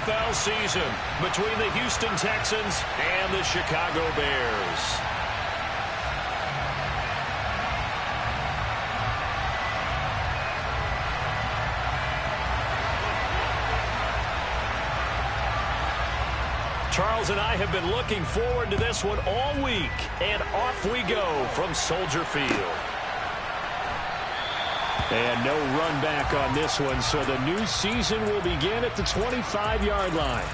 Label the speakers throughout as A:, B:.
A: NFL season between the Houston Texans and the Chicago Bears. Charles and I have been looking forward to this one all week, and off we go from Soldier Field. And no run back on this one, so the new season will begin at the 25-yard line.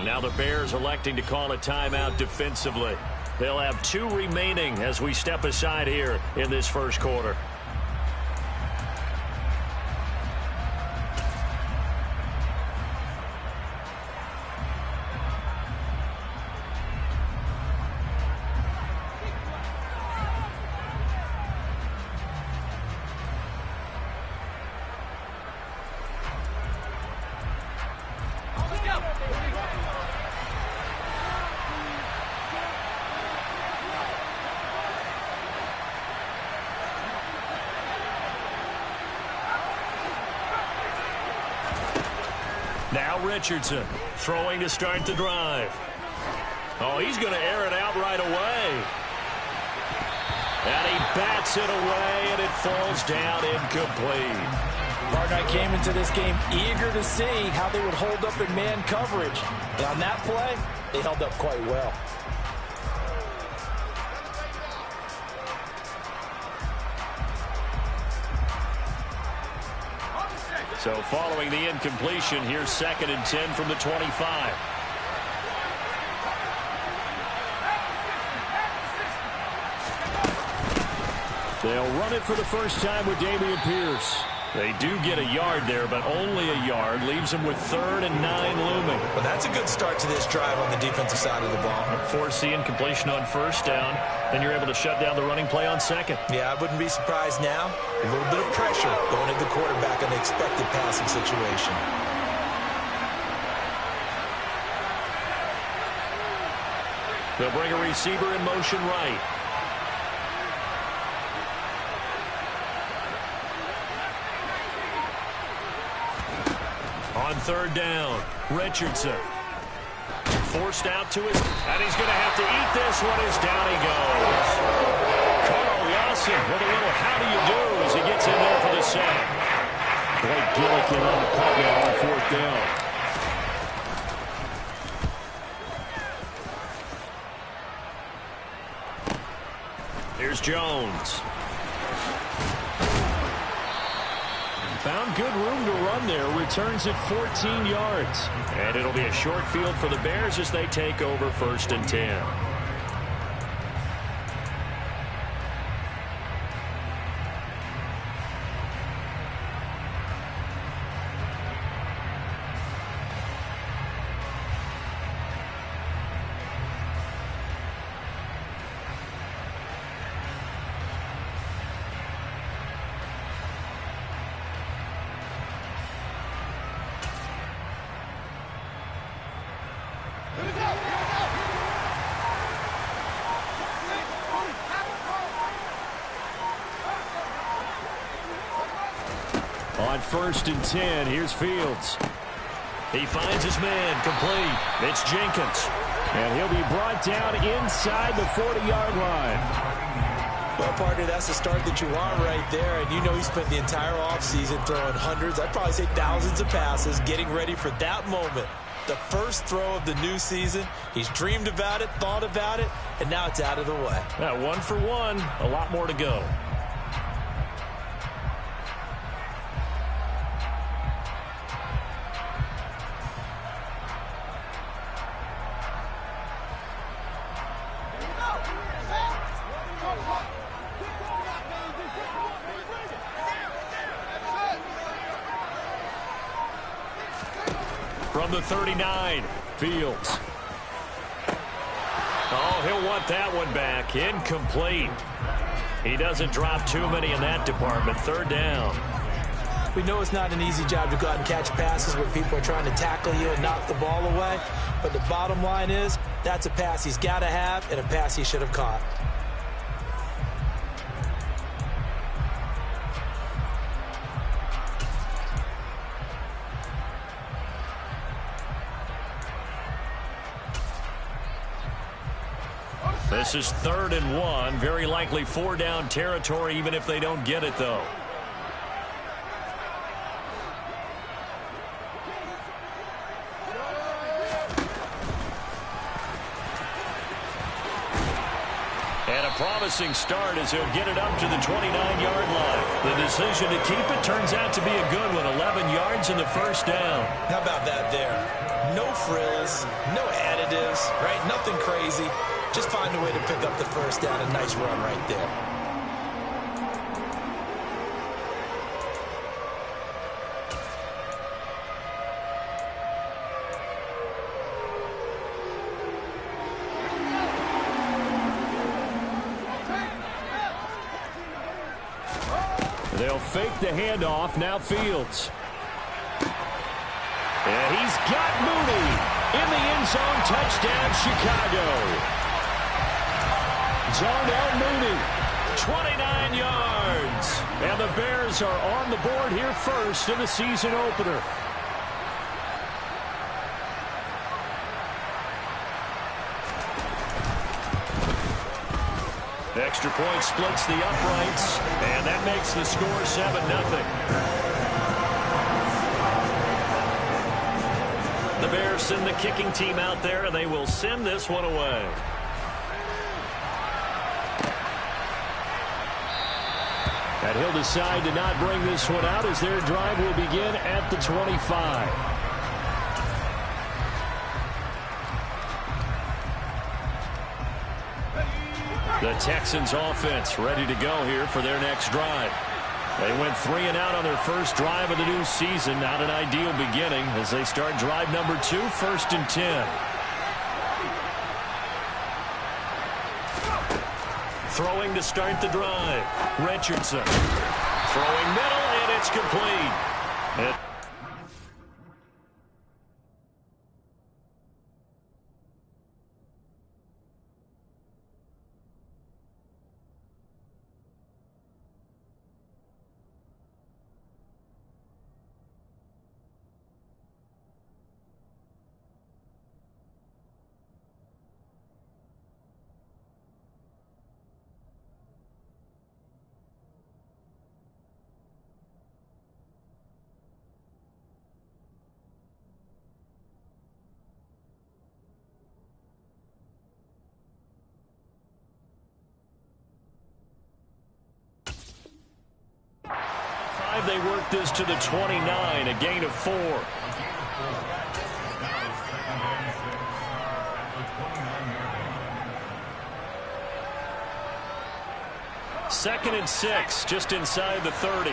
A: Now the Bears electing to call a timeout defensively. They'll have 2 remaining as we step aside here in this first quarter. Now Richardson throwing to start the drive. Oh, he's going to air it out right away. And he bats it away, and it falls down incomplete.
B: Partner, I came into this game eager to see how they would hold up in man coverage. And on that play, they held up quite well.
A: So following the incompletion, here's 2nd and 10 from the 25. They'll run it for the first time with Dameon Pierce. They do get a yard there, but only a yard. Leaves them with 3rd and 9 looming.
B: Well, that's a good start to this drive on the defensive side of the ball.
A: Force the incompletion on 1st down. Then you're able to shut down the running play on 2nd.
B: Yeah, I wouldn't be surprised now. A little bit of pressure going at the quarterback on the expected passing situation.
A: They'll bring a receiver in motion right. On 3rd down, Richardson. Forced out to his, and he's going to have to eat this one as down he goes. Carl Yassin with a little how do you do as he gets in there for the sack. Blake Gillikin on the punt now on 4th down. Here's Jones. Found good room to run there. Returns it 14 yards. And it'll be a short field for the Bears as they take over 1st and 10. On 1st and 10, here's Fields. He finds his man, complete. It's Jenkins. And he'll be brought down inside the 40-yard line.
B: Well, partner, that's the start that you want right there. And you know he spent the entire offseason throwing hundreds, I'd probably say thousands of passes, getting ready for that moment. The first throw of the new season. He's dreamed about it, thought about it, and now it's out of the way.
A: Now, 1 for 1, a lot more to go. From the 39, Fields. Oh, he'll want that one back. Incomplete. He doesn't drop too many in that department. Third down.
B: We know it's not an easy job to go out and catch passes where people are trying to tackle you and knock the ball away. But the bottom line is, that's a pass he's got to have and a pass he should have caught.
A: This is 3rd and 1. Very likely 4-down territory, even if they don't get it, though. And a promising start as he'll get it up to the 29-yard line. The decision to keep it turns out to be a good one. 11 yards in the first down.
B: How about that there? No frills, no additives, right? Nothing crazy. Just find a way to pick up the first down. A nice run right there.
A: They'll fake the handoff. Now Fields. And he's got Mooney in the end zone. Touchdown, Chicago. Darnell Mooney, 29 yards. And the Bears are on the board here first in the season opener. Extra point splits the uprights, and that makes the score 7-0. The Bears send the kicking team out there, and they will send this one away. And he'll decide to not bring this one out as their drive will begin at the 25. The Texans offense ready to go here for their next drive. They went 3 and out on their first drive of the new season. Not an ideal beginning as they start drive number 2, 1st and 10. Throwing to start the drive. Richardson. Throwing middle, and it's complete. They work this to the 29, a gain of 4. Second and 6, just inside the 30.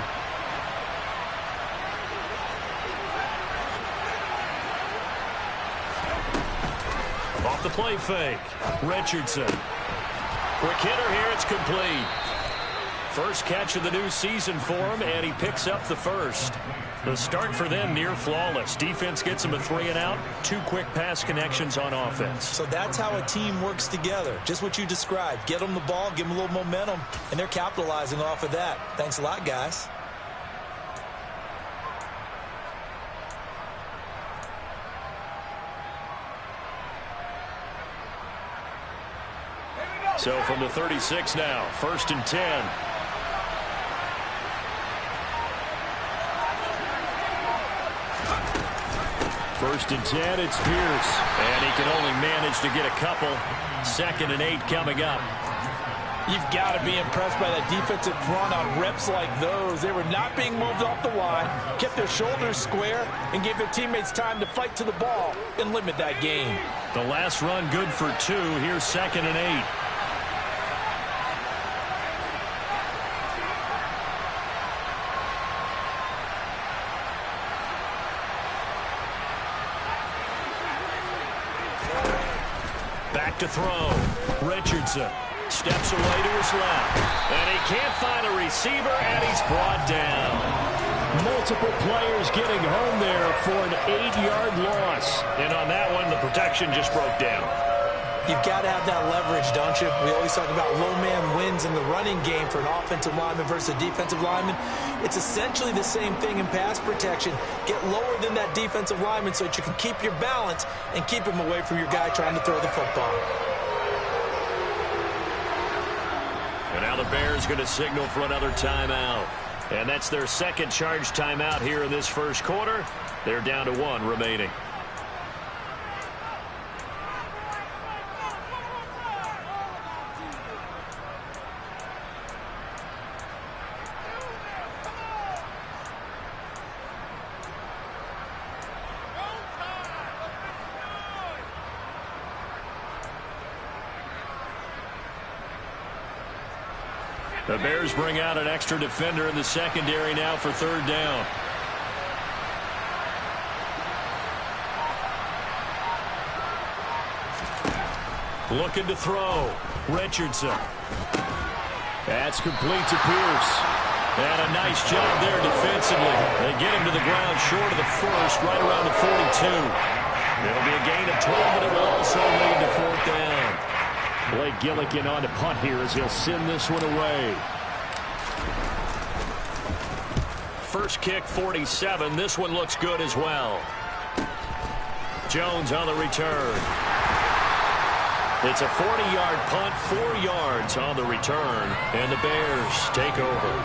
A: Off the play fake. Richardson. Quick hitter here, it's complete. First catch of the new season for him, and he picks up the first. The start for them near flawless. Defense gets him a 3 and out. 2 quick pass connections on offense.
B: So that's how a team works together. Just what you described. Get them the ball, give them a little momentum, and they're capitalizing off of that. Thanks a lot, guys.
A: So from the 36 now, 1st and 10. First and 10, it's Pierce. And he can only manage to get a couple. 2nd and 8 coming up.
B: You've got to be impressed by that defensive front on reps like those. They were not being moved off the line, kept their shoulders square, and gave their teammates time to fight to the ball and limit that gain.
A: The last run good for 2. Here's 2nd and 8. to throw. Richardson steps away to his left. And he can't find a receiver, and he's brought down. Multiple players getting home there for an 8-yard loss. And on that one, the protection just broke down.
B: You've got to have that leverage, don't you? We always talk about low man wins in the running game for an offensive lineman versus a defensive lineman. It's essentially the same thing in pass protection. Get lower than that defensive lineman so that you can keep your balance and keep him away from your guy trying to throw the football.
A: And now the Bears going to signal for another timeout. And that's their second charge timeout here in this first quarter. They're down to 1 remaining. The Bears bring out an extra defender in the secondary now for 3rd down. Looking to throw. Richardson. That's complete to Pierce. And a nice job there defensively. They get him to the ground short of the first, right around the 42. It'll be a gain of 12, but it will also lead to 4th down. Blake Gillikin on to punt here as he'll send this one away. First kick, 47. This one looks good as well. Jones on the return. It's a 40-yard punt, 4 yards on the return, and the Bears take over.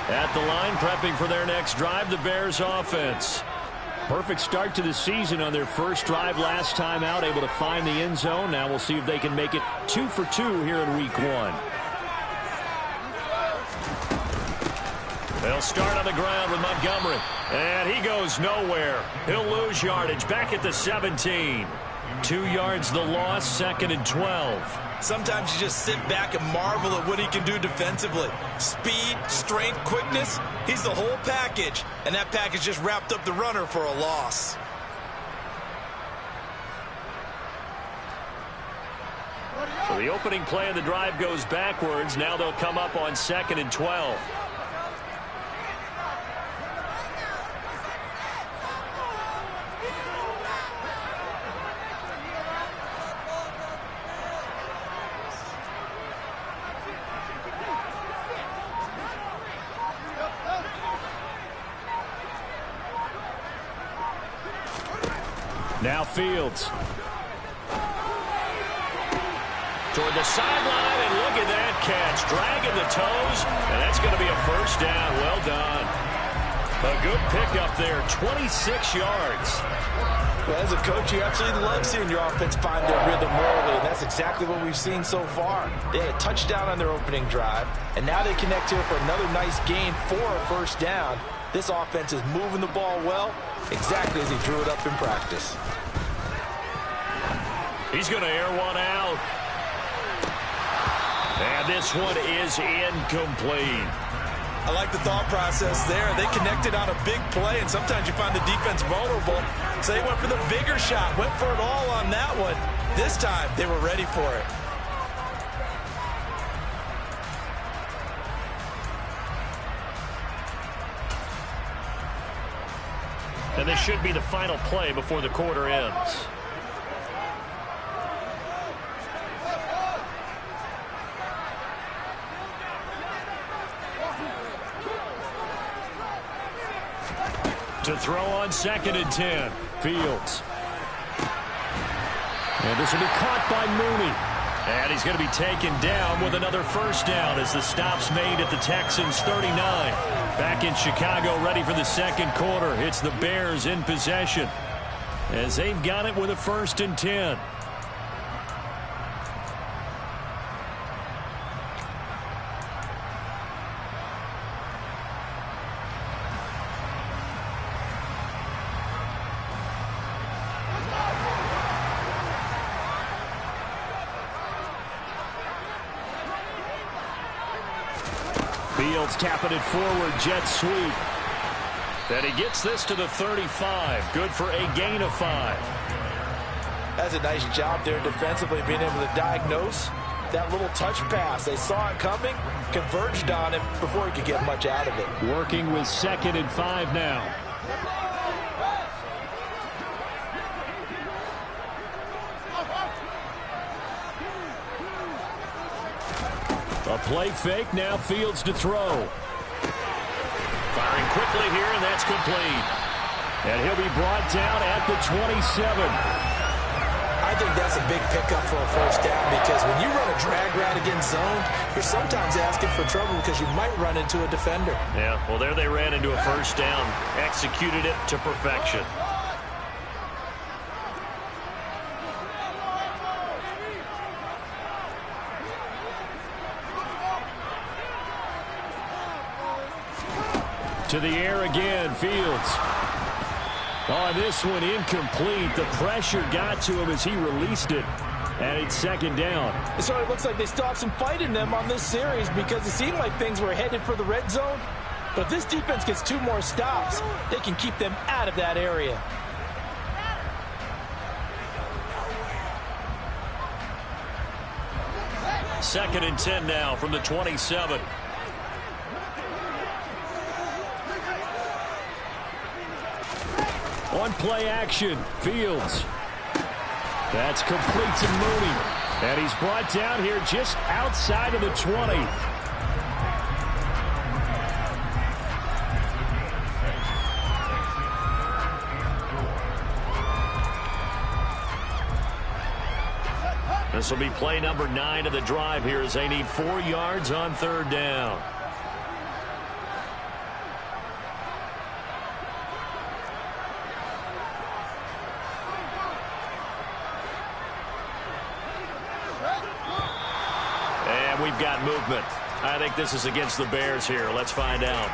A: At the line, prepping for their next drive, the Bears offense. Perfect start to the season on their first drive last time out, able to find the end zone. Now we'll see if they can make it 2 for 2 here in week 1. They'll start on the ground with Montgomery. And he goes nowhere. He'll lose yardage back at the 17. 2 yards the loss, 2nd and 12.
B: Sometimes you just sit back and marvel at what he can do defensively. Speed, strength, quickness, he's the whole package. And that package just wrapped up the runner for a loss.
A: So the opening play of the drive goes backwards. Now they'll come up on 2nd and 12. Now Fields. Toward the sideline, and look at that catch. Dragging the toes, and that's going to be a 1st down. Well done. A good pickup there, 26 yards.
B: Well, as a coach, you absolutely love seeing your offense find their rhythm early, and that's exactly what we've seen so far. They had a touchdown on their opening drive, and now they connect here for another nice gain for a 1st down. This offense is moving the ball well, exactly as he drew it up in practice.
A: He's going to air one out. And this one is incomplete.
B: I like the thought process there. They connected on a big play, and sometimes you find the defense vulnerable. So they went for the bigger shot, went for it all on that one. This time, they were ready for it.
A: And this should be the final play before the quarter ends. To throw on 2nd and 10. Fields. And this will be caught by Mooney. And he's going to be taken down with another 1st down as the stop's made at the Texans' 39. Back in Chicago, ready for the 2nd quarter. It's the Bears in possession as they've got it with a 1st and 10. Fields tapping it forward, jet sweep. And he gets this to the 35. Good for a gain of 5.
B: That's a nice job there defensively, being able to diagnose that little touch pass. They saw it coming, converged on him before he could get much out of it.
A: Working with 2nd and 5 now. A play fake, now Fields to throw. Firing quickly here, and that's complete. And he'll be brought down at the 27.
B: I think that's a big pickup for a first down, because when you run a drag route against zone, you're sometimes asking for trouble because you might run into a defender.
A: Yeah, well, there they ran into a first down. Executed it to perfection. To the air again, Fields. Oh, this one incomplete. The pressure got to him as he released it. And it's 2nd down.
B: So it looks like they still have some fight in them on this series, because it seemed like things were headed for the red zone. But if this defense gets 2 more stops, they can keep them out of that area.
A: Second and 10 now from the 27. On play action, Fields. That's complete to Mooney. And he's brought down here just outside of the 20. This will be play number 9 of the drive here as they need 4 yards on 3rd down. We've got movement. I think this is against the Bears here. Let's find out.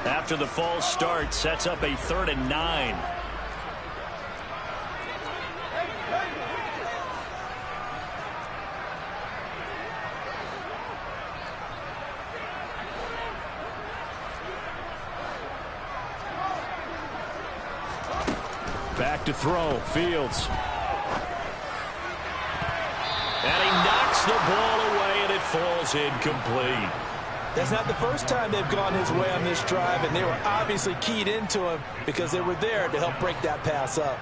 A: After the false start, sets up a 3rd and 9. Back to throw, Fields. And he knocks the ball away, and it falls incomplete.
B: That's not the first time they've gone his way on this drive, and they were obviously keyed into him because they were there to help break that pass up.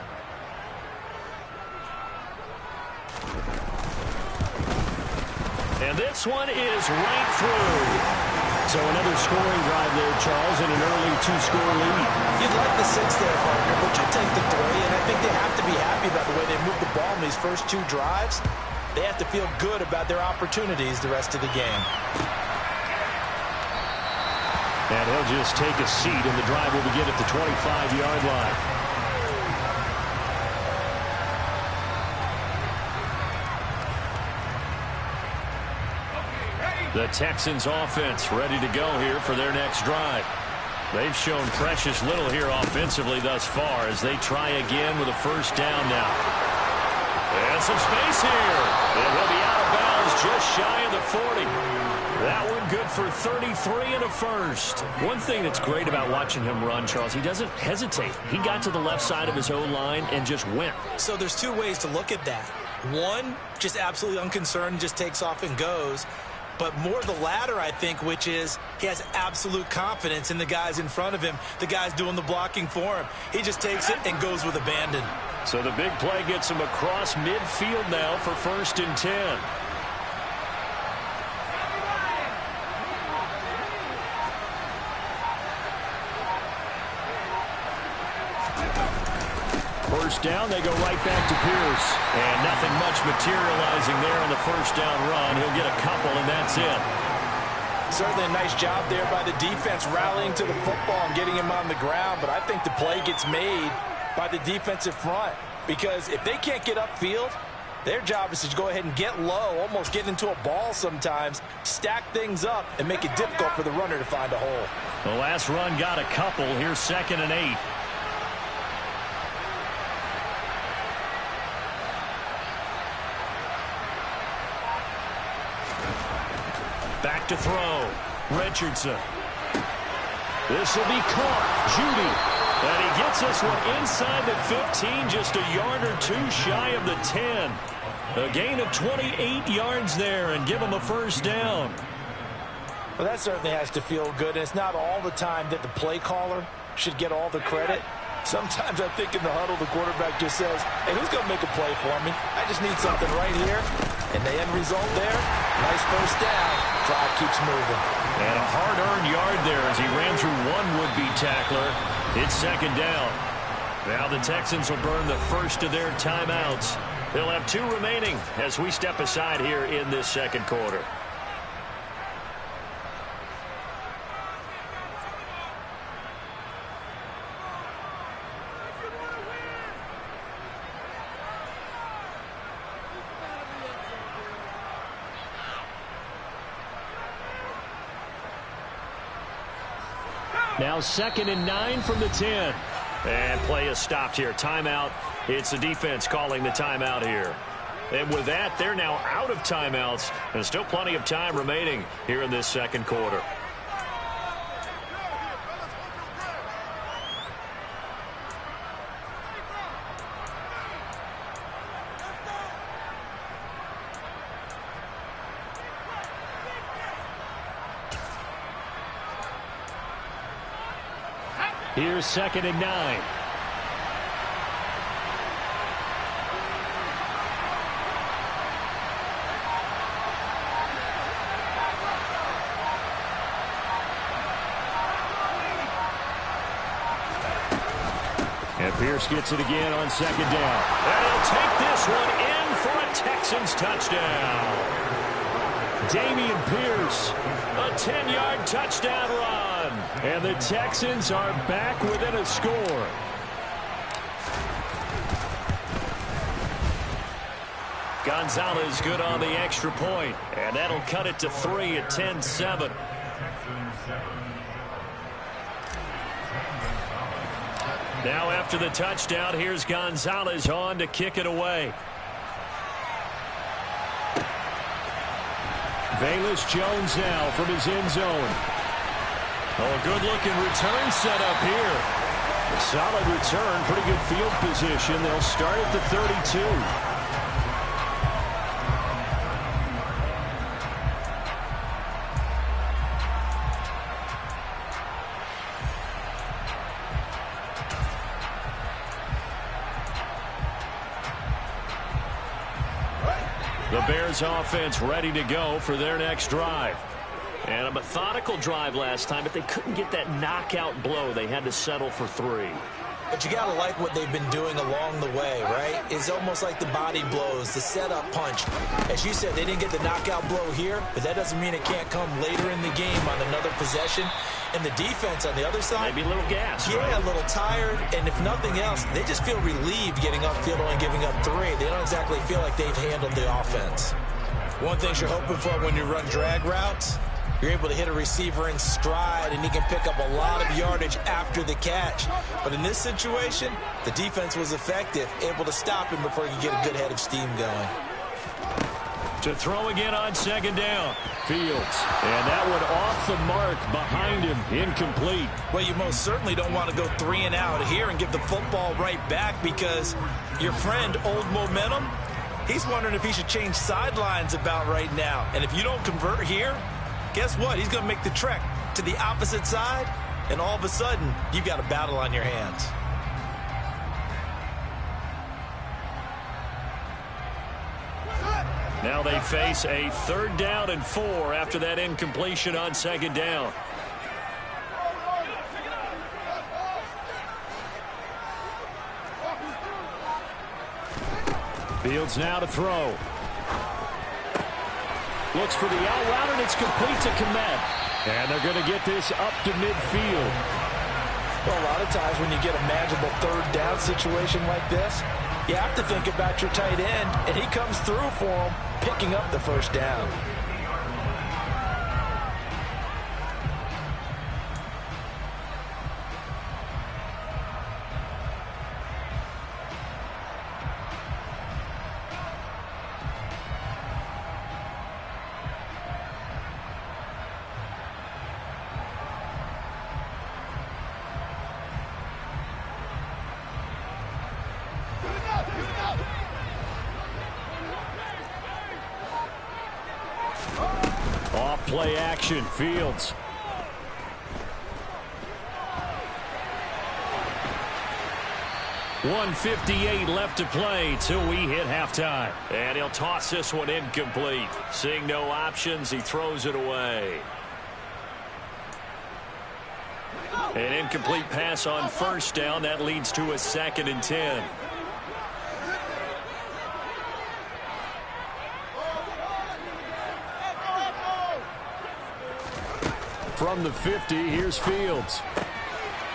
A: And this one is right through. So another scoring drive there, Charles, and an early 2-score lead.
B: You'd like the 6 there, partner, but you take the 3, and I think they have to be happy about the way they moved the ball in these first 2 drives. They have to feel good about their opportunities the rest of the game.
A: And he'll just take a seat, and the drive will begin at the 25-yard line. The Texans offense ready to go here for their next drive. They've shown precious little here offensively thus far as they try again with a first down now. And some space here. It will be out of bounds just shy of the 40. That one good for 33 and a first. One thing that's great about watching him run, Charles, he doesn't hesitate. He got to the left side of his O-line and just went.
B: So there's 2 ways to look at that. One, just absolutely unconcerned, just takes off and goes. But more the latter, I think, which is he has absolute confidence in the guys in front of him, the guys doing the blocking for him. He just takes it and goes with abandon.
A: So the big play gets him across midfield now for 1st and 10. First down, they go right back to Pierce. And nothing much materializing there on the first down run. He'll get a couple, and that's it.
B: Certainly a nice job there by the defense rallying to the football and getting him on the ground. But I think the play gets made by the defensive front. Because if they can't get upfield, their job is to go ahead and get low, almost get into a ball sometimes, stack things up, and make it difficult for the runner to find a hole.
A: The last run got a couple. Here's 2nd and 8. Back to throw. Richardson. This will be caught. Judy. And he gets this one inside the 15, just a yard or two shy of the 10. A gain of 28 yards there and give him a first down.
B: Well, that certainly has to feel good. And it's not all the time that the play caller should get all the credit. Sometimes I think in the huddle, the quarterback just says, hey, who's going to make a play for me? I just need something right here. And the end result there, nice first down. Drive keeps moving.
A: And a hard-earned yard there as he ran through one would-be tackler. It's second down. Now the Texans will burn the first of their timeouts. They'll have 2 remaining as we step aside here in this second quarter. Now 2nd and 9 from the 10. And play is stopped here. Timeout. It's the defense calling the timeout here. And with that, they're now out of timeouts. And still plenty of time remaining here in this second quarter. Here's 2nd and 9. And Pierce gets it again on 2nd down. And he'll take this one in for a Texans touchdown. Dameon Pierce, a 10-yard touchdown run. And the Texans are back within a score. Gonzalez good on the extra point. And that'll cut it to 3 at 10-7. Now after the touchdown, here's Gonzalez on to kick it away. Velus Jones now from his end zone. Oh, a good-looking return set up here. A solid return, pretty good field position. They'll start at the 32. The Bears offense ready to go for their next drive. And a methodical drive last time, but they couldn't get that knockout blow. They had to settle for 3.
B: But you got to like what they've been doing along the way, right? It's almost like the body blows, the setup punch. As you said, they didn't get the knockout blow here, but that doesn't mean it can't come later in the game on another possession. And the defense on the other side,
A: maybe a little gas,
B: yeah, right? A little tired. And if nothing else, they just feel relieved getting upfield and giving up 3. They don't exactly feel like they've handled the offense. One thing you're hoping for when you run drag routes, you're able to hit a receiver in stride, and he can pick up a lot of yardage after the catch. But in this situation, the defense was effective, able to stop him before he could get a good head of steam going.
A: To throw again on 2nd down. Fields. And that one off the mark behind him. Incomplete.
B: Well, you most certainly don't want to go 3 and out here and give the football right back, because your friend, Old Momentum, he's wondering if he should change sidelines about right now. And if you don't convert here, guess what? He's going to make the trek to the opposite side, and all of a sudden, you've got a battle on your hands.
A: Now they face a 3rd down and 4 after that incompletion on 2nd down. Fields now to throw. Looks for the out route, and it's complete to Kmet. And they're going to get this up to midfield.
B: Well, a lot of times when you get a manageable 3rd down situation like this, you have to think about your tight end, and he comes through for him, picking up the 1st down.
A: Off play action, Fields. .158 left to play till we hit halftime. And he'll toss this one incomplete. Seeing no options, he throws it away. An incomplete pass on first down. That leads to a 2nd and 10. From the 50, here's Fields.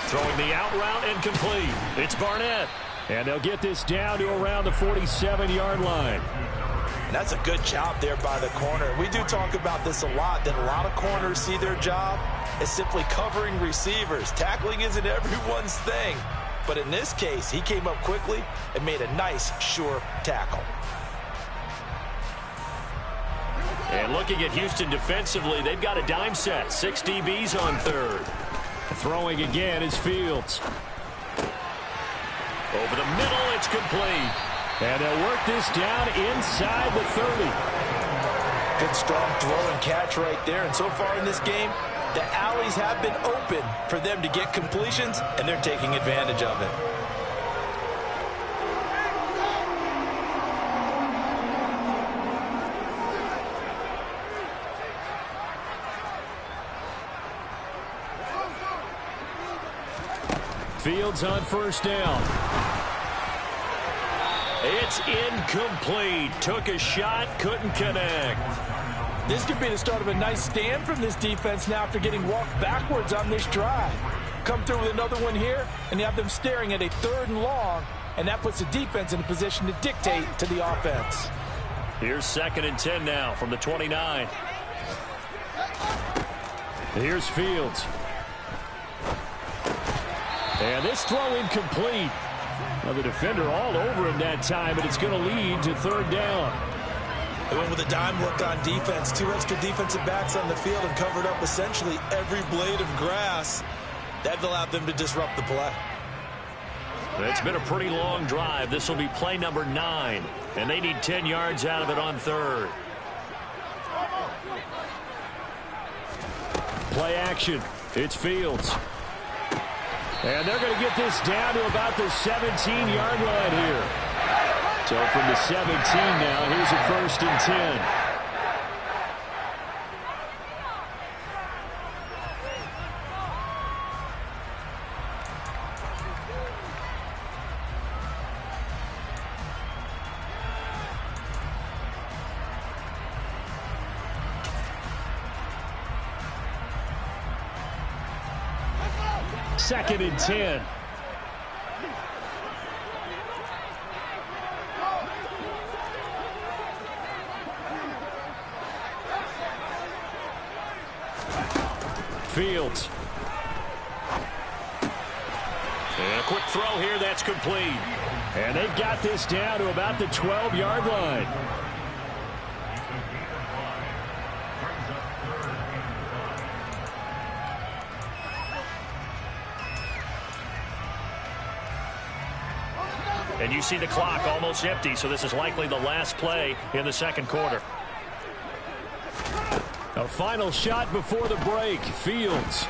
A: Throwing the out route incomplete. It's Barnett. And they'll get this down to around the 47-yard line.
B: That's a good job there by the corner. We do talk about this a lot, that a lot of corners see their job as simply covering receivers. Tackling isn't everyone's thing. But in this case, he came up quickly and made a nice, sure tackle.
A: And looking at Houston defensively, they've got a dime set. 6 DBs on third. Throwing again is Fields. Over the middle, it's complete. And they'll work this down inside the 30.
B: Good strong throw and catch right there. And so far in this game, the alleys have been open for them to get completions, and they're taking advantage of it.
A: Fields on first down. It's incomplete. Took a shot, couldn't connect.
C: This could be the start of a nice stand from this defense now after getting walked backwards on this drive. Come through with another one here, and you have them staring at a 3rd and long, and that puts the defense in a position to dictate to the offense.
A: Here's 2nd and 10 now from the 29. Here's Fields. And this throw incomplete. Now the defender all over him that time, but it's going to lead to 3rd down.
B: They went with a dime look on defense. 2 extra defensive backs on the field and covered up essentially every blade of grass. That allowed them to disrupt the play.
A: It's been a pretty long drive. This will be play number 9, and they need 10 yards out of it on 3rd. Play action. It's Fields. And they're going to get this down to about the 17-yard line here. So from the 17 now, here's a 1st and 10. Second and 10. Fields. And a quick throw here, that's complete. And they've got this down to about the 12-yard line. And you see the clock almost empty, so this is likely the last play in the 2nd quarter. A final shot before the break. Fields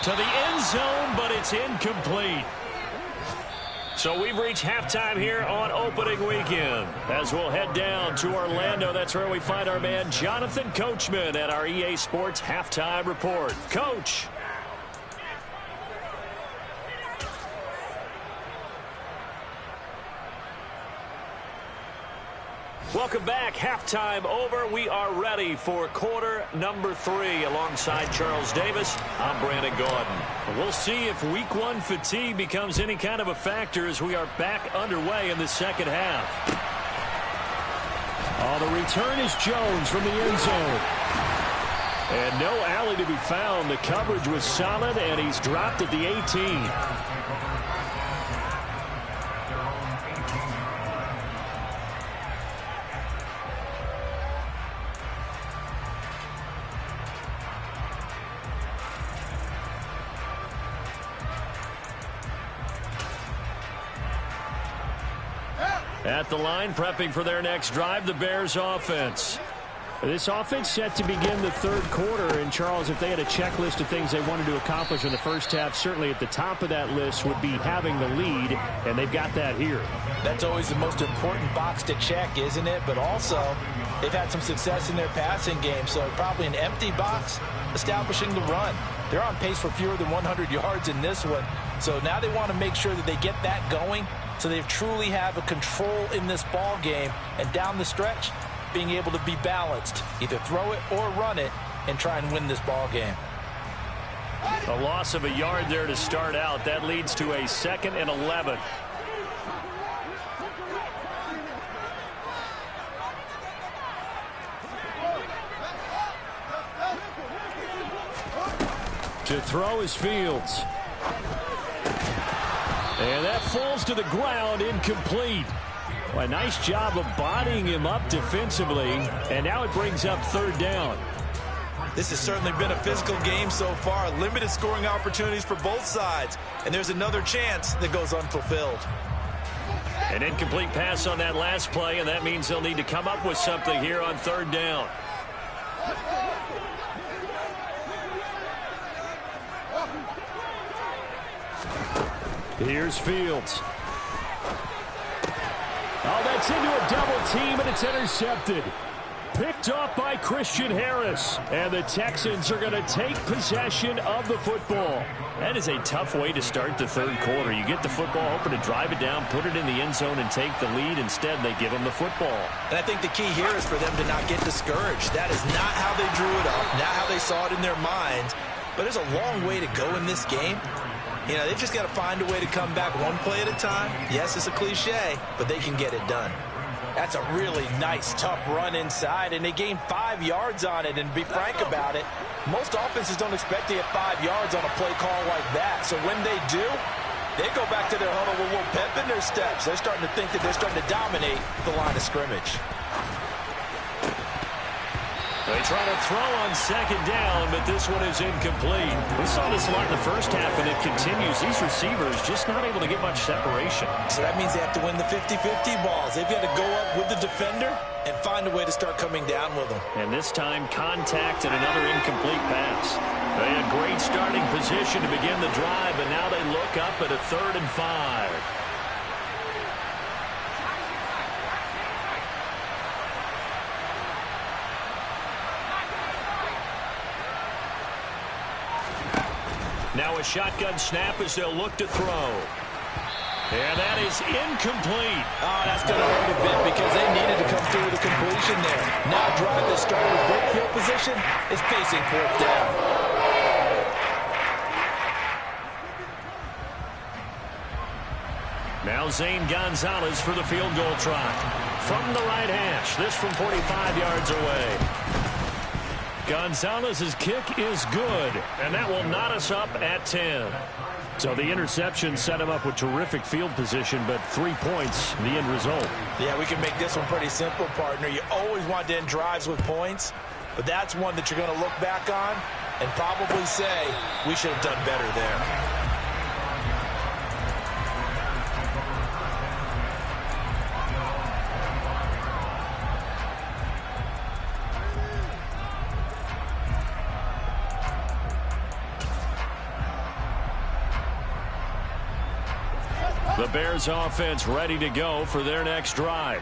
A: to the end zone, but it's incomplete. So we've reached halftime here on opening weekend. As we'll head down to Orlando, that's where we find our man Jonathan Coachman at our EA Sports Halftime Report. Coach. Welcome back. Halftime over. We are ready for quarter number 3. Alongside Charles Davis, I'm Brandon Gordon. We'll see if week 1 fatigue becomes any kind of a factor as we are back underway in the 2nd half. Oh, the return is Jones from the end zone. And no alley to be found. The coverage was solid, and he's dropped at the 18. At the line, prepping for their next drive, the Bears offense. This offense set to begin the third quarter. And, Charles, if they had a checklist of things they wanted to accomplish in the first half, certainly at the top of that list would be having the lead, and they've got that here.
C: That's always the most important box to check, isn't it? But also, they've had some success in their passing game, so probably an empty box establishing the run. They're on pace for fewer than 100 yards in this one, so now they want to make sure that they get that going so they truly have a control in this ball game, and down the stretch, being able to be balanced, either throw it or run it, and try and win this ball game.
A: A loss of a yard there to start out. That leads to a 2nd and 11. To throw is Fields. And that falls to the ground, incomplete. Well, a nice job of bodying him up defensively, and now it brings up 3rd down.
B: This has certainly been a physical game so far. Limited scoring opportunities for both sides, and there's another chance that goes unfulfilled.
A: An incomplete pass on that last play, and that means they'll need to come up with something here on 3rd down. Here's Fields. Oh, that's into a double team, and it's intercepted. Picked off by Christian Harris. And the Texans are going to take possession of the football. That is a tough way to start the third quarter. You get the football, hoping to drive it down, put it in the end zone, and take the lead. Instead, they give them the football.
B: And I think the key here is for them to not get discouraged. That is not how they drew it up, not how they saw it in their minds. But there's a long way to go in this game. You know, they've just got to find a way to come back one play at a time. Yes, it's a cliche, but they can get it done.
C: That's a really nice, tough run inside, and they gained 5 yards on it. And to be frank about it, most offenses don't expect to get 5 yards on a play call like that. So when they do, they go back to their huddle with a little pep in their steps. They're starting to think that they're starting to dominate the line of scrimmage.
A: They try to throw on 2nd down, but this one is incomplete. We saw this a lot in the first half, and it continues. These receivers just not able to get much separation.
C: So that means they have to win the 50-50 balls. They've got to go up with the defender and find a way to start coming down with them.
A: And this time, contact and another incomplete pass. They had great starting position to begin the drive, but now they look up at a 3rd and 5. Now a shotgun snap as they'll look to throw. And that is incomplete.
C: Oh, that's going to hurt a bit because they needed to come through with a completion there. Now drive that started with good field position is facing 4th down.
A: Now Zane Gonzalez for the field goal try. From the right hash, this from 45 yards away. Gonzalez's kick is good, and that will knot us up at 10. So the interception set him up with terrific field position, but 3 points, the end result.
C: Yeah, we can make this one pretty simple, partner. You always want to end drives with points, but that's one that you're going to look back on and probably say, we should have done better there.
A: The Bears offense ready to go for their next drive.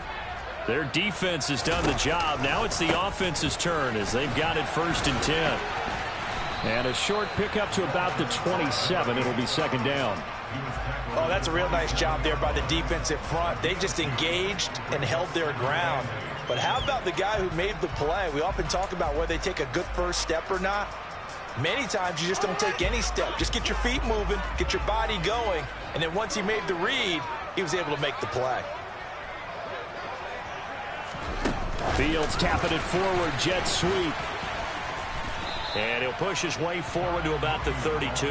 A: Their defense has done the job. Now it's the offense's turn as they've got it 1st and 10. And a short pickup to about the 27. It'll be 2nd down.
C: Oh, that's a real nice job there by the defensive front. They just engaged and held their ground. But how about the guy who made the play? We often talk about whether they take a good first step or not. Many times you just don't take any step. Just get your feet moving, get your body going, and then once he made the read, he was able to make the play.
A: Fields tapping it forward, jet sweep. And he'll push his way forward to about the 32.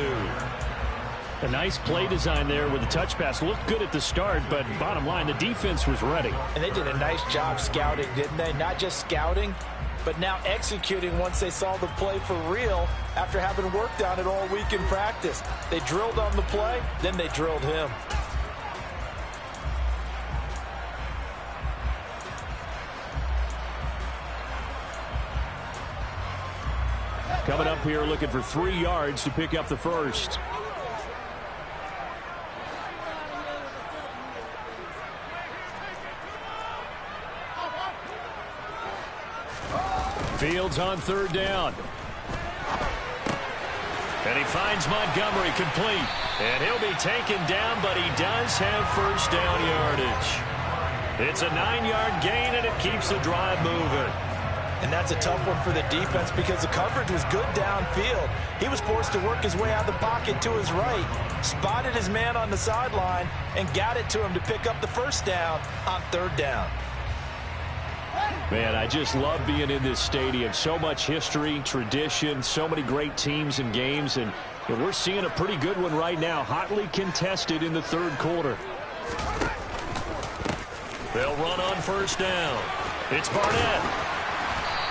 A: A nice play design there with the touch pass. Looked good at the start, but bottom line, the defense was ready.
C: And they did a nice job scouting, didn't they? Not just scouting, but now executing once they saw the play for real after having worked on it all week in practice. They drilled on the play, then they drilled him.
A: Coming up here looking for 3 yards to pick up the first. Fields on 3rd down. And he finds Montgomery complete. And he'll be taken down, but he does have first down yardage. It's a 9-yard gain, and it keeps the drive moving.
C: And that's a tough one for the defense because the coverage was good downfield. He was forced to work his way out of the pocket to his right, spotted his man on the sideline, and got it to him to pick up the first down on 3rd down.
A: Man, I just love being in this stadium. So much history, tradition, so many great teams and games, and we're seeing a pretty good one right now, hotly contested in the 3rd quarter. They'll run on first down. It's Barnett.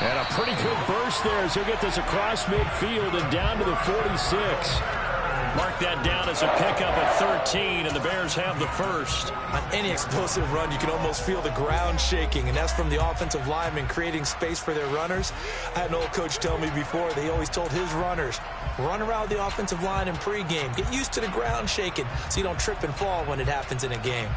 A: And a pretty good burst there as he'll get this across midfield and down to the 46. Mark that down as a pickup at 13, and the Bears have the first.
B: On any explosive run, you can almost feel the ground shaking, and that's from the offensive linemen creating space for their runners. I had an old coach tell me before, they always told his runners, run around the offensive line in pregame. Get used to the ground shaking so you don't trip and fall when it happens in a game.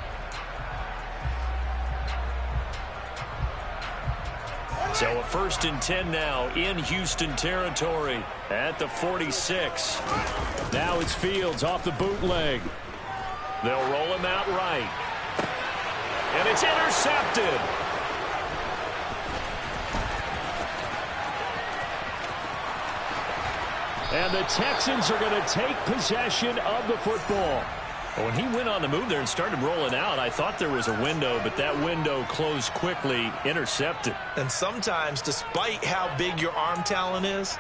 A: So a 1st and 10 now in Houston territory at the 46. Now it's Fields off the bootleg. They'll roll him out right. And it's intercepted. And the Texans are going to take possession of the football. When he went on the move there and started rolling out, I thought there was a window, but that window closed quickly, intercepted.
B: And sometimes, despite how big your arm talent is,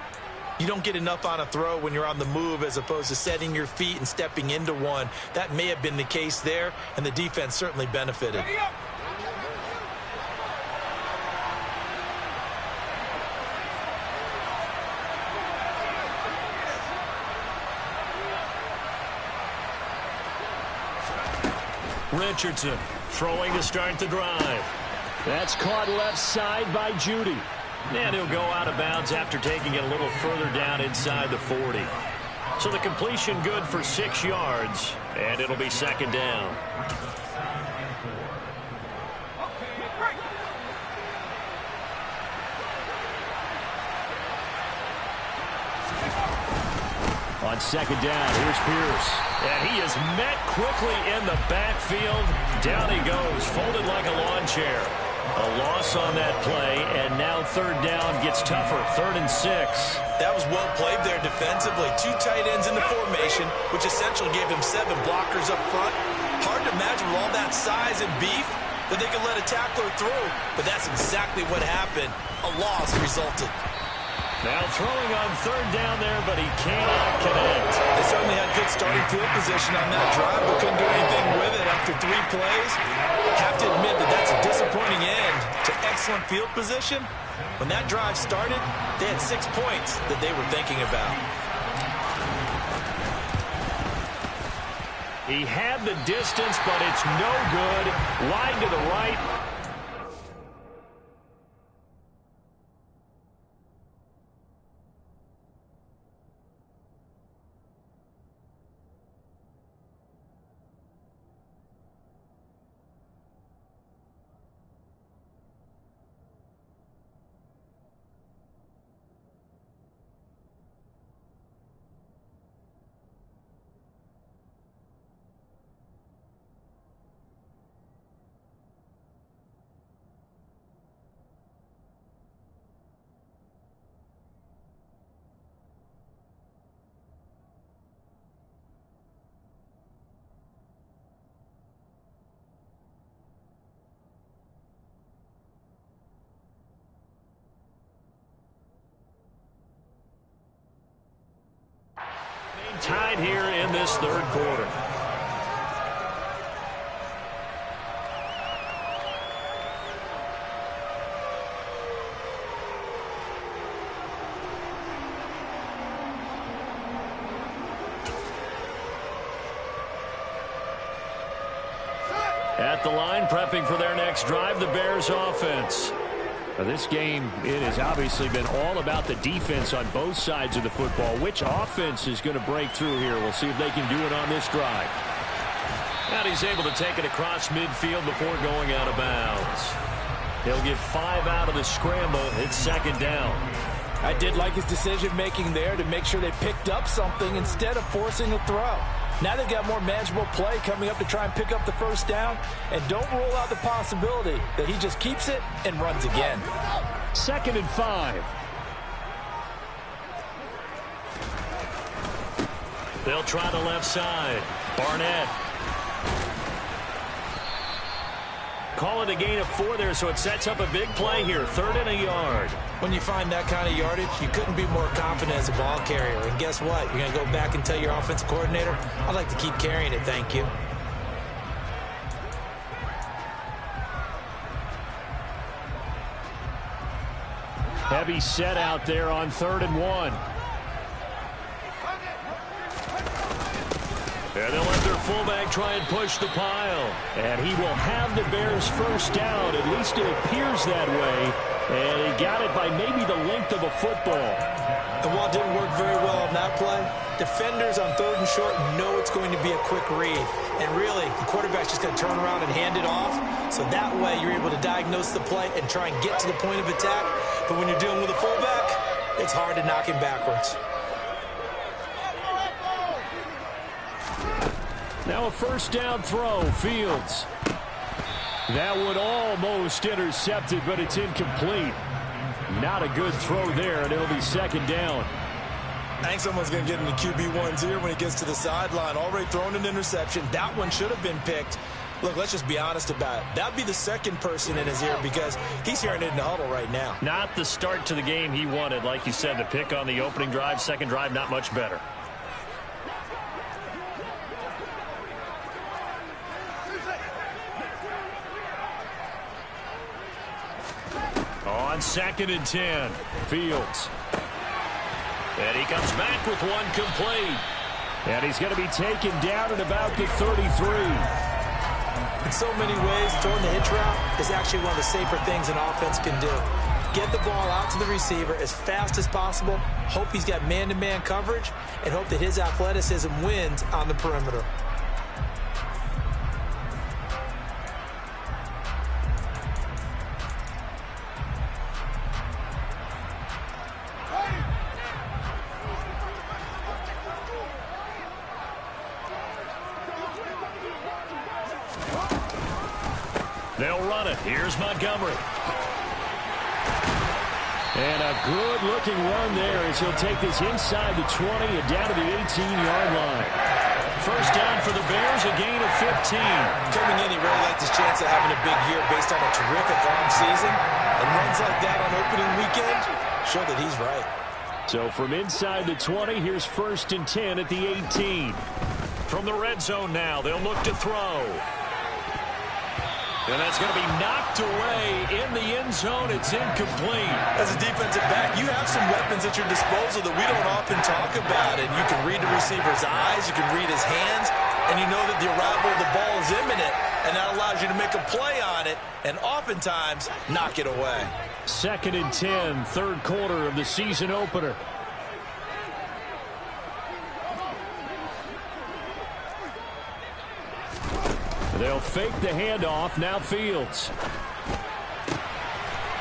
B: you don't get enough on a throw when you're on the move as opposed to setting your feet and stepping into one. That may have been the case there, and the defense certainly benefited.
A: Richardson throwing to start the drive. That's caught left side by Judy. And he'll go out of bounds after taking it a little further down inside the 40. So the completion good for 6 yards, and it'll be 2nd down. On 2nd down, here's Pierce. And he is met quickly in the backfield. Down he goes, folded like a lawn chair. A loss on that play, and now 3rd down gets tougher, 3rd and 6.
B: That was well played there defensively. 2 tight ends in the formation, which essentially gave him 7 blockers up front. Hard to imagine with all that size and beef that they could let a tackler through, but that's exactly what happened. A loss resulted.
A: Now throwing on 3rd down there, but he cannot connect.
B: They certainly had good starting field position on that drive, but couldn't do anything with it after 3 plays. Have to admit that that's a disappointing end to excellent field position. When that drive started, they had 6 points that they were thinking about.
A: He had the distance, but it's no good. Wide to the right. Tied here in this 3rd quarter. At the line, prepping for their next drive, the Bears offense. Now, this game, it has obviously been all about the defense on both sides of the football. Which offense is going to break through here? We'll see if they can do it on this drive. And he's able to take it across midfield before going out of bounds. He'll get 5 out of the scramble. It's second down.
C: I did like his decision-making there to make sure they picked up something instead of forcing a throw. Now they've got more manageable play coming up to try and pick up the first down. And don't rule out the possibility that he just keeps it and runs again.
A: 2nd and 5. They'll try the left side. Barnett. Call it a gain of 4 there, so it sets up a big play here. 3rd and a yard.
B: When you find that kind of yardage, you couldn't be more confident as a ball carrier. And guess what? You're going to go back and tell your offensive coordinator, I'd like to keep carrying it, thank you.
A: Heavy set out there on 3rd and 1. And they'll let their fullback try and push the pile. And he will have the Bears first down. At least it appears that way. And he got it by maybe the length of a football.
B: And while it didn't work very well on that play, defenders on 3rd and short know it's going to be a quick read. And really, the quarterback's just going to turn around and hand it off. So that way, you're able to diagnose the play and try and get to the point of attack. But when you're dealing with a fullback, it's hard to knock him backwards.
A: Now a first down throw, Fields. That would almost intercept it, but it's incomplete. Not a good throw there, and it'll be second down.
B: I think someone's going to get in the QB1's ear when he gets to the sideline. Already thrown an interception. That one should have been picked. Look, let's just be honest about it. That'd be the second person in his ear because he's hearing it in the huddle right now.
A: Not the start to the game he wanted. Like you said, the pick on the opening drive, second drive, not much better. On 2nd and 10, Fields. And he comes back with one complete. And he's going to be taken down at about the 33.
B: In so many ways, throwing the hitch route is actually one of the safer things an offense can do. Get the ball out to the receiver as fast as possible, hope he's got man-to-man coverage, and hope that his athleticism wins on the perimeter.
A: They'll run it. Here's Montgomery. And a good-looking run there as he'll take this inside the 20 and down to the 18-yard line. First down for the Bears, a gain of 15.
B: Coming in, he really liked his chance of having a big year based on a terrific long season. And runs like that on opening weekend show that he's right.
A: So from inside the 20, here's 1st and 10 at the 18. From the red zone now, they'll look to throw. And that's going to be knocked away in the end zone. It's incomplete.
B: As a defensive back, you have some weapons at your disposal that we don't often talk about. And you can read the receiver's eyes, you can read his hands, and you know that the arrival of the ball is imminent. And that allows you to make a play on it and oftentimes knock it away.
A: 2nd and 10, 3rd quarter of the season opener. They'll fake the handoff. Now Fields.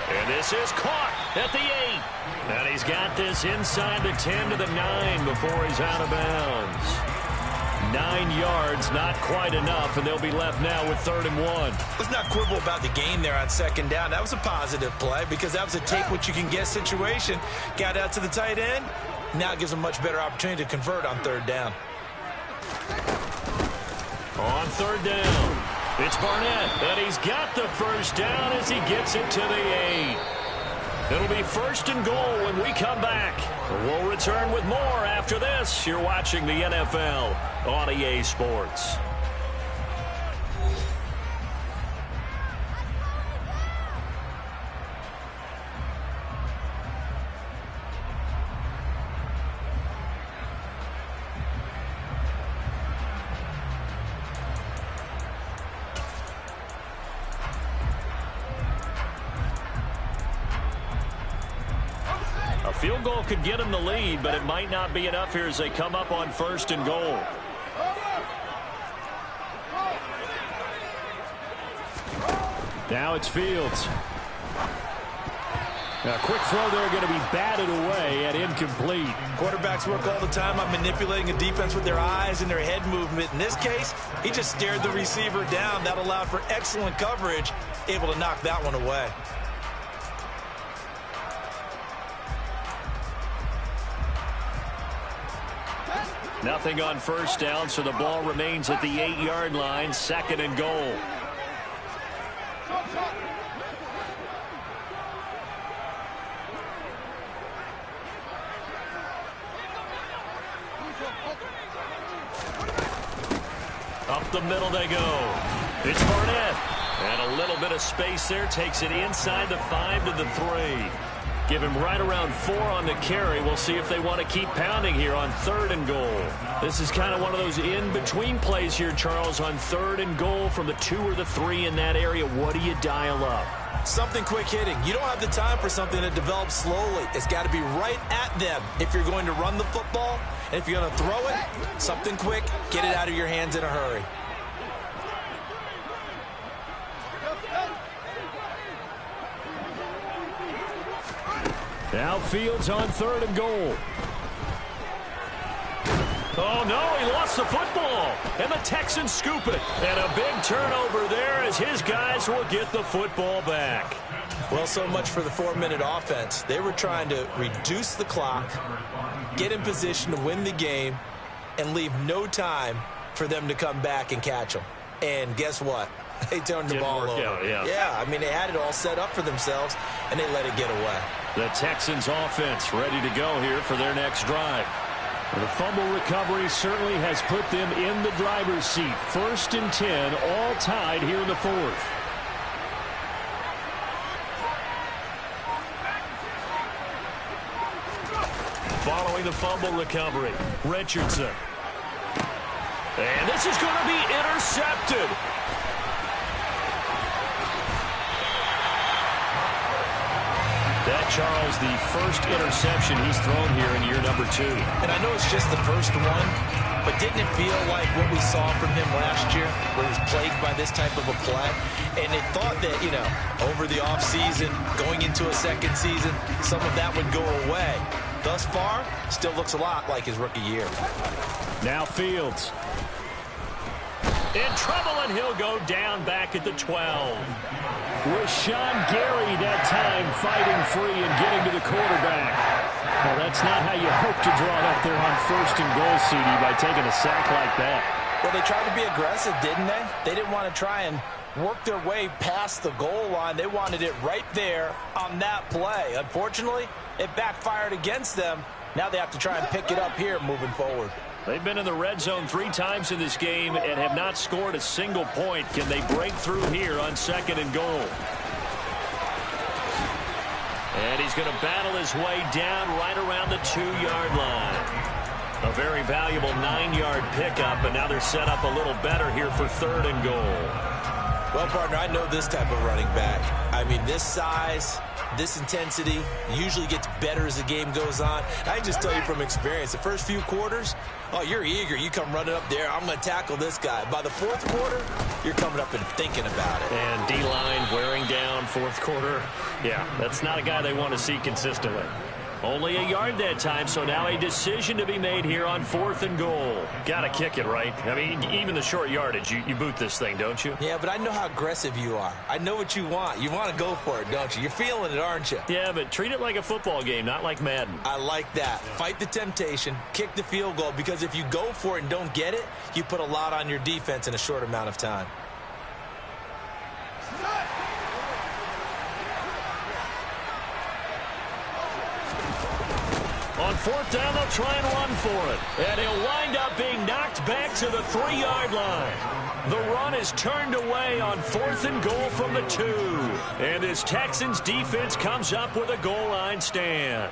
A: And this is caught at the 8. And he's got this inside the 10 to the 9 before he's out of bounds. 9 yards, not quite enough, and they'll be left now with 3rd and 1.
B: Let's not quibble about the gain there on 2nd down. That was a positive play because that was a take-what-you-can-get situation. Got out to the tight end. Now it gives him a much better opportunity to convert on 3rd down.
A: On 3rd down, it's Barnett, and he's got the first down as he gets it to the 8. It'll be 1st and goal when we come back. We'll return with more after this. You're watching the NFL on EA Sports. Field goal could get them the lead, but it might not be enough here as they come up on 1st and goal. Now it's Fields. A quick throw there going to be batted away and incomplete.
B: Quarterbacks work all the time on manipulating a defense with their eyes and their head movement. In this case, he just stared the receiver down. That allowed for excellent coverage, able to knock that one away.
A: Nothing on 1st down, so the ball remains at the 8-yard line, 2nd and goal. Up the middle they go. It's Barnett. And a little bit of space there. Takes it inside the 5 to the 3. Give him right around 4 on the carry. We'll see if they want to keep pounding here on 3rd and goal. This is kind of one of those in-between plays here, Charles, on 3rd and goal from the 2 or the 3 in that area. What do you dial up?
B: Something quick hitting. You don't have the time for something that develops slowly. It's got to be right at them if you're going to run the football. And if you're going to throw it, something quick, get it out of your hands in a hurry.
A: Now Fields on 3rd and goal. Oh, no, he lost the football. And the Texans scoop it. And a big turnover there as his guys will get the football back.
B: Well, so much for the 4-minute offense. They were trying to reduce the clock, get in position to win the game, and leave no time for them to come back and catch them. And guess what? They turned the ball over. Yeah, I mean, they had it all set up for themselves, and they let it get away.
A: The Texans offense ready to go here for their next drive. The fumble recovery certainly has put them in the driver's seat. 1st and 10, all tied here in the 4th. Following the fumble recovery, Richardson. And this is going to be intercepted. That, Charles, the first interception he's thrown here in year number 2.
B: And I know it's just the first one, but didn't it feel like what we saw from him last year, where he was plagued by this type of a play? And they thought that, you know, over the offseason, going into a second season, some of that would go away. Thus far, still looks a lot like his rookie year.
A: Now Fields. In trouble, and he'll go down back at the 12. Rashawn Gary that time fighting free and getting to the quarterback. Well, that's not how you hope to draw it up there on 1st and goal, CD, by taking a sack like that.
C: Well, they tried to be aggressive, didn't they? They didn't want to try and work their way past the goal line. They wanted it right there on that play. Unfortunately, it backfired against them. Now they have to try and pick it up here moving forward.
A: They've been in the red zone 3 times in this game and have not scored a single point. Can they break through here on 2nd and goal? And he's going to battle his way down right around the 2-yard line. A very valuable 9-yard pickup, and now they're set up a little better here for 3rd and goal.
B: Well, partner, I know this type of running back. I mean, this size, this intensity usually gets better as the game goes on. I can just tell you from experience, the first few quarters, oh, you're eager. You come running up there. I'm going to tackle this guy. By the 4th quarter, you're coming up and thinking about it.
A: And D-line wearing down 4th quarter. Yeah, that's not a guy they want to see consistently. Only a yard that time, so now a decision to be made here on 4th and goal. Got to kick it, right? I mean, even the short yardage, you boot this thing, don't you?
B: Yeah, but I know how aggressive you are. I know what you want. You want to go for it, don't you? You're feeling it, aren't you?
A: Yeah, but treat it like a football game, not like Madden.
B: I like that. Fight the temptation, kick the field goal, because if you go for it and don't get it, you put a lot on your defense in a short amount of time.
A: On 4th down, they'll try and run for it. And he'll wind up being knocked back to the 3-yard line. The run is turned away on 4th and goal from the 2. And this Texans defense comes up with a goal line stand.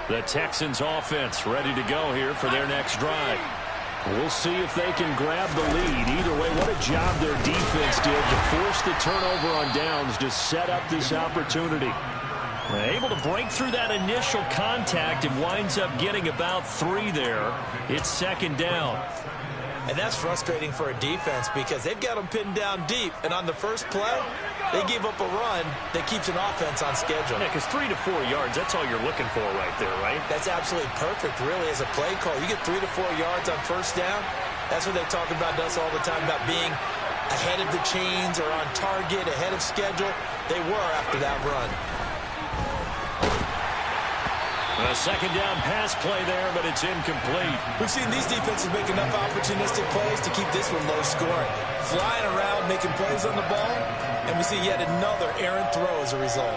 A: The Texans offense ready to go here for their next drive. We'll see if they can grab the lead. Either way, what a job their defense did to force the turnover on downs to set up this opportunity. Able to break through that initial contact and winds up getting about 3 there. It's second down.
B: And that's frustrating for a defense because they've got them pinned down deep. And on the first play, they gave up a run that keeps an offense on schedule.
A: Yeah, because 3 to 4 yards, that's all you're looking for right there, right?
B: That's absolutely perfect, really, as a play call. You get 3 to 4 yards on first down. That's what they talk about us all the time, about being ahead of the chains or on target, ahead of schedule. They were after that run.
A: A second down pass play there, but it's incomplete.
B: We've seen these defenses make enough opportunistic plays to keep this one low scoring. Flying around, making plays on the ball, and we see yet another errant throw as a result.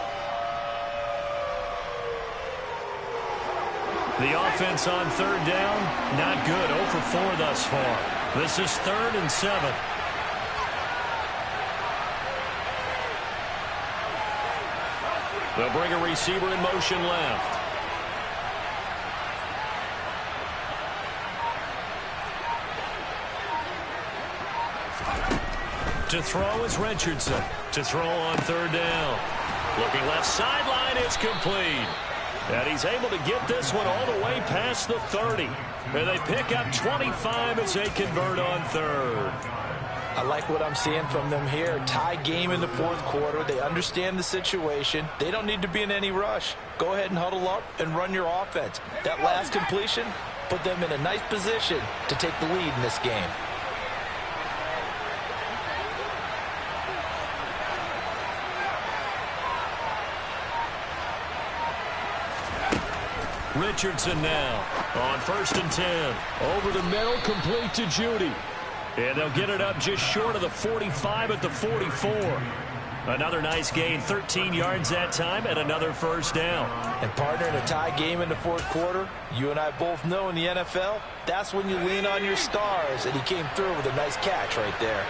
A: The offense on third down, not good. 0 for 4 thus far. This is 3rd and 7. They'll bring a receiver in motion left. To throw is Richardson. To throw on third down. Looking left sideline, is complete. And he's able to get this one all the way past the 30. And they pick up 25 as they convert on third.
C: I like what I'm seeing from them here. Tie game in the fourth quarter. They understand the situation. They don't need to be in any rush. Go ahead and huddle up and run your offense. That last completion put them in a nice position to take the lead in this game.
A: Richardson now on 1st and 10. Over the middle, complete to Judy. And they'll get it up just short of the 45 at the 44. Another nice gain, 13 yards that time, and another first down.
C: And partner, in a tie game in the fourth quarter, you and I both know in the NFL, that's when you lean on your stars, and he came through with a nice catch right there.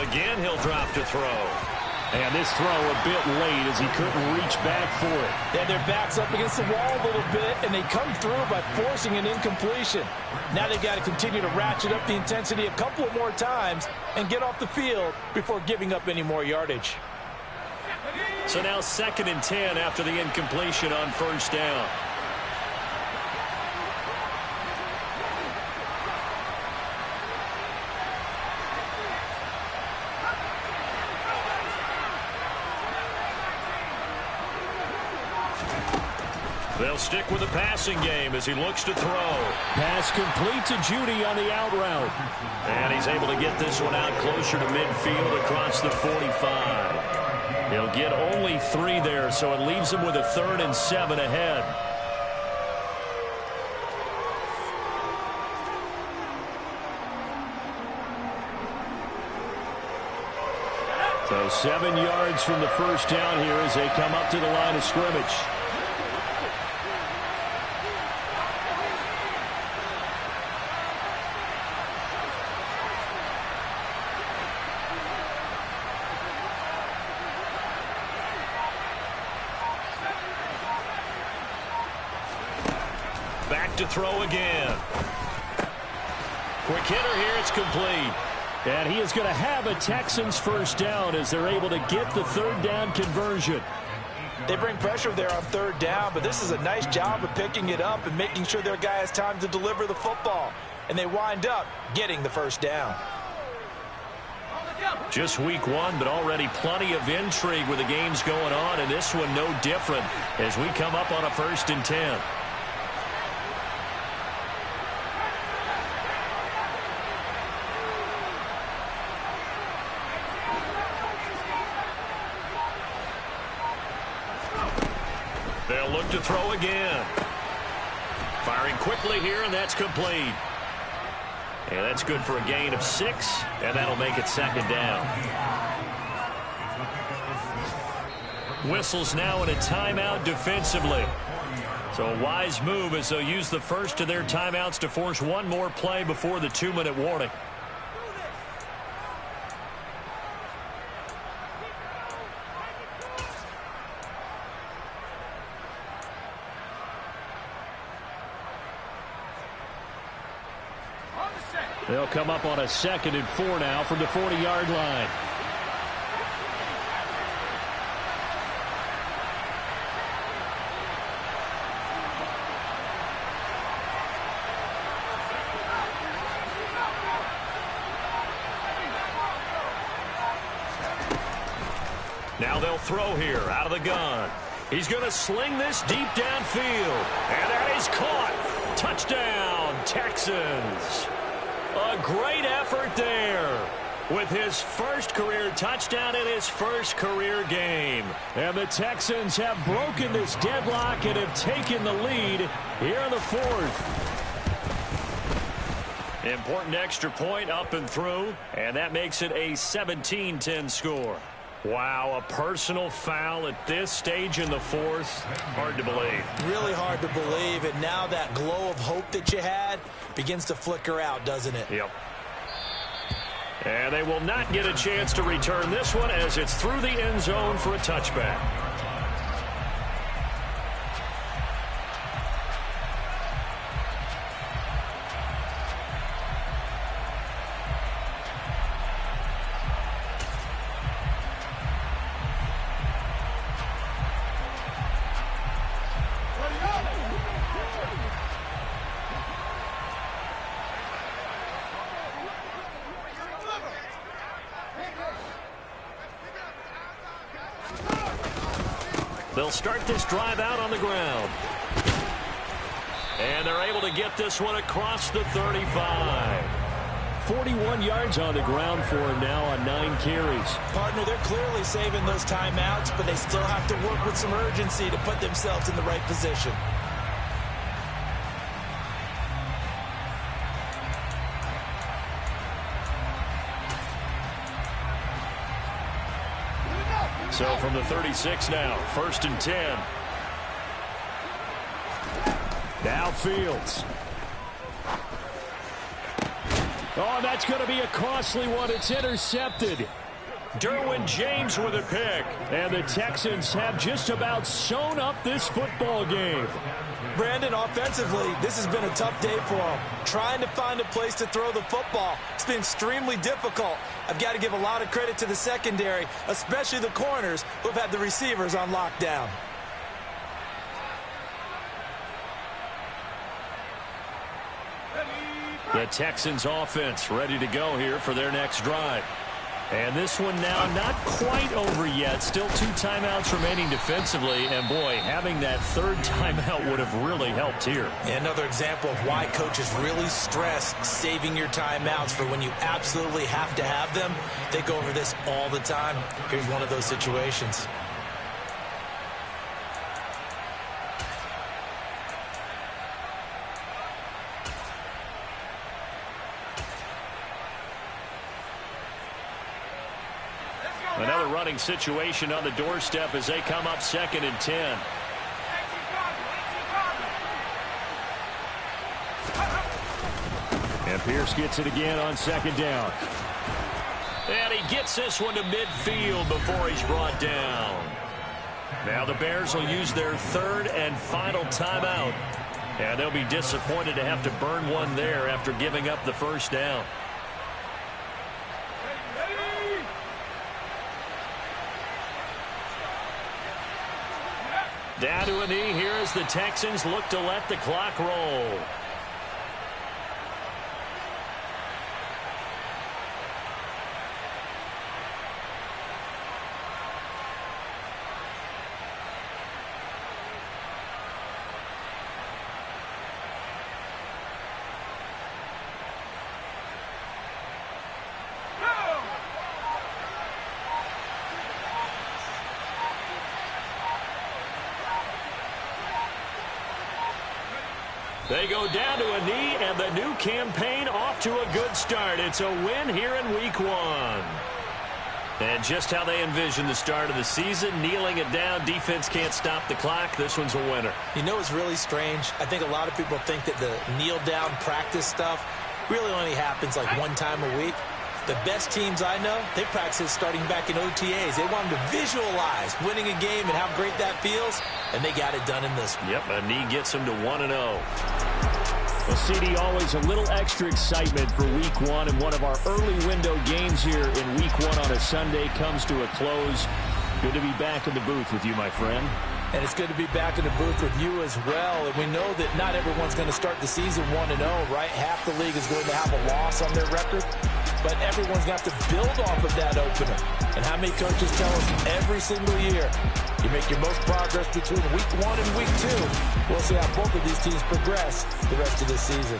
A: Again, he'll drop to throw. And this throw a bit late as he couldn't reach back for it.
C: And their back's up against the wall a little bit, and they come through by forcing an incompletion. Now they've got to continue to ratchet up the intensity a couple of more times and get off the field before giving up any more yardage.
A: So now 2nd and 10 after the incompletion on first down. They'll stick with the passing game as he looks to throw. Pass complete to Judy on the out route. And he's able to get this one out closer to midfield across the 45. He'll get only 3 there, so it leaves him with a 3rd and 7 ahead. So 7 yards from the first down here as they come up to the line of scrimmage. Back to throw again. Quick hitter here, it's complete. And he is going to have a Texans first down as they're able to get the 3rd down conversion.
C: They bring pressure there on 3rd down, but this is a nice job of picking it up and making sure their guy has time to deliver the football. And they wind up getting the first down.
A: Just week 1, but already plenty of intrigue with the games going on, and this one no different as we come up on a 1st and 10. They'll look to throw again. Firing quickly here, and that's complete. And that's good for a gain of 6, and that'll make it 2nd down. Whistles now in a timeout defensively. So a wise move as they'll use the first of their timeouts to force one more play before the 2-minute warning. They'll come up on a 2nd and 4 now from the 40-yard line. Now they'll throw here out of the gun. He's going to sling this deep downfield. And that is caught. Touchdown, Texans. A great effort there with his first career touchdown in his first career game. And the Texans have broken this deadlock and have taken the lead here in the 4th. Important extra point up and through, and that makes it a 17-10 score. Wow, a personal foul at this stage in the 4th. Hard to believe. Really hard to believe, and now that glow of hope that you had begins to flicker out, doesn't it? Yep. And they will not get a chance to return this one as it's through the end zone for a touchback. They'll start this drive out on the ground. And they're able to get this one across the 35. 41 yards on the ground for him now on 9 carries. Partner, they're clearly saving those timeouts, but they still have to work with some urgency to put themselves in the right position. So from the 36 now, 1st and 10. Now Fields. Oh, that's going to be a costly one. It's intercepted. Derwin James with a pick. And the Texans have just about sewn up this football game. Brandon, offensively, this has been a tough day for them. Trying to find a place to throw the football. It's been extremely difficult. I've got to give a lot of credit to the secondary, especially the corners who have had the receivers on lockdown. The Texans offense ready to go here for their next drive. And this one now not quite over yet. Still 2 timeouts remaining defensively. And, boy, having that 3rd timeout would have really helped here. Another example of why coaches really stress saving your timeouts for when you absolutely have to have them. They go over this all the time. Here's one of those situations. Another running situation on the doorstep as they come up 2nd and 10. And Pierce gets it again on 2nd down. And he gets this one to midfield before he's brought down. Now the Bears will use their 3rd and final timeout. And they'll be disappointed to have to burn one there after giving up the 1st down. Down to a knee here as the Texans look to let the clock roll. They go down to a knee, and the new campaign off to a good start. It's a win here in Week 1. And just how they envision the start of the season, kneeling it down, defense can't stop the clock. This one's a winner. You know, it's really strange. I think a lot of people think that the kneel-down practice stuff really only happens like one time a week. The best teams I know, they practice starting back in OTAs. They want them to visualize winning a game and how great that feels, and they got it done in this one. Yep, a knee gets them to 1-0. Well, CD, always a little extra excitement for Week 1, and one of our early window games here in Week 1 on a Sunday comes to a close. Good to be back in the booth with you, my friend.
C: And it's good to be back in the booth with you as well. And we know that not everyone's going to start the season 1-0, right? Half the league is going to have a loss on their record. But everyone's got to build off of that opener. And how many coaches tell us every single year, you make your most progress between Week 1 and Week 2. We'll see how both of these teams progress the rest of this season.